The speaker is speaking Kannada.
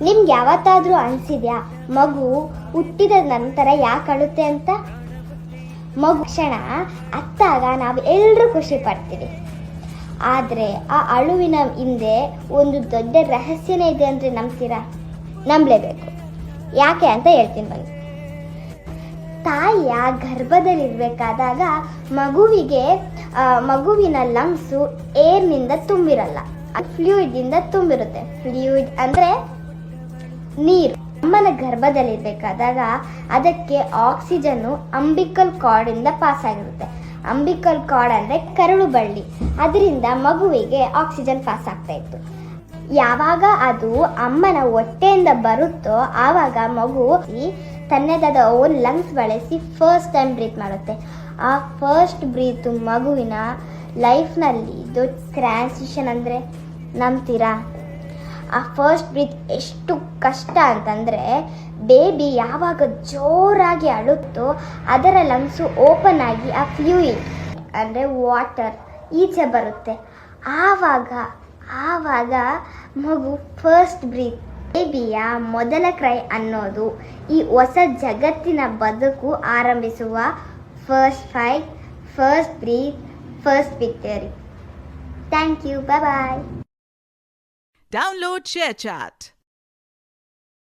ನಿಮ್ಗೆ ಯಾವತ್ತಾದರೂ ಅನಿಸಿದ್ಯಾ ಮಗು ಹುಟ್ಟಿದ ನಂತರ ಯಾಕೆ ಅಳುತ್ತೆ ಅಂತ? ಮಗು ಕ್ಷಣ ಅತ್ತಾಗ ನಾವು ಎಲ್ಲರೂ ಖುಷಿ ಪಡ್ತೀವಿ. ಆದರೆ ಆ ಅಳುವಿನ ಹಿಂದೆ ಒಂದು ದೊಡ್ಡ ರಹಸ್ಯನೇ ಇದೆ ಅಂದರೆ ನಂಬ್ತೀರಾ? ನಂಬಲೇಬೇಕು. ಯಾಕೆ ಅಂತ ಹೇಳ್ತೀನಿ ಬನ್ನಿ. ತಾಯಿಯ ಗರ್ಭದಲ್ಲಿರಬೇಕಾದಾಗ ಮಗುವಿನ ಲಂಗ್ಸು ಏರ್ನಿಂದ ತುಂಬಿರಲ್ಲ, ಫ್ಲೂಯಿಡಿಂದ ತುಂಬಿರುತ್ತೆ. ಫ್ಲೂಯಿಡ್ ಅಂದರೆ ನೀರು. ಅಮ್ಮನ ಗರ್ಭದಲ್ಲಿರಬೇಕಾದಾಗ ಅದಕ್ಕೆ ಆಕ್ಸಿಜನ್ನು ಅಂಬಿಕಲ್ ಕಾರ್ಡಿಂದ ಪಾಸ್ ಆಗಿರುತ್ತೆ. ಅಂಬಿಕಲ್ ಕಾರ್ಡ್ ಅಂದರೆ ಕರುಳು ಬಳ್ಳಿ, ಅದರಿಂದ ಮಗುವಿಗೆ ಆಕ್ಸಿಜನ್ ಪಾಸ್ ಆಗ್ತಾ ಇತ್ತು. ಯಾವಾಗ ಅದು ಅಮ್ಮನ ಹೊಟ್ಟೆಯಿಂದ ಬರುತ್ತೋ ಆವಾಗ ಮಗು ತನ್ನದಾದ ಓನ್ ಲಂಗ್ಸ್ ಬಳಸಿ ಫಸ್ಟ್ ಟೈಮ್ ಬ್ರೀತ್ ಮಾಡುತ್ತೆ. ಆ ಫಸ್ಟ್ ಬ್ರೀತು ಮಗುವಿನ ಲೈಫ್ನಲ್ಲಿ ದೊಡ್ಡ ಟ್ರಾನ್ಸಿಷನ್ ಅಂದರೆ ನಂಬ್ತೀರಾ? ಆ ಫಸ್ಟ್ ಬ್ರೀತ್ ಎಷ್ಟು ಕಷ್ಟ ಅಂತಂದರೆ, ಬೇಬಿ ಯಾವಾಗ ಜೋರಾಗಿ ಅಳುತ್ತೋ ಅದರ ಲಂಗ್ಸು ಓಪನ್ ಆಗಿ ಆ ಫ್ಲೂಯಿಡ್ ಅಂದರೆ ವಾಟರ್ ಈಚೆ ಬರುತ್ತೆ. ಆವಾಗ ಮಗು ಫಸ್ಟ್ ಬ್ರೀತ್. ಬೇಬಿಯ ಮೊದಲ ಕ್ರೈ ಅನ್ನೋದು ಈ ಹೊಸ ಜಗತ್ತಿನ ಬದುಕು ಆರಂಭಿಸುವ first fight, first breath, first victory. Thank you. Bye. Download ShareChat.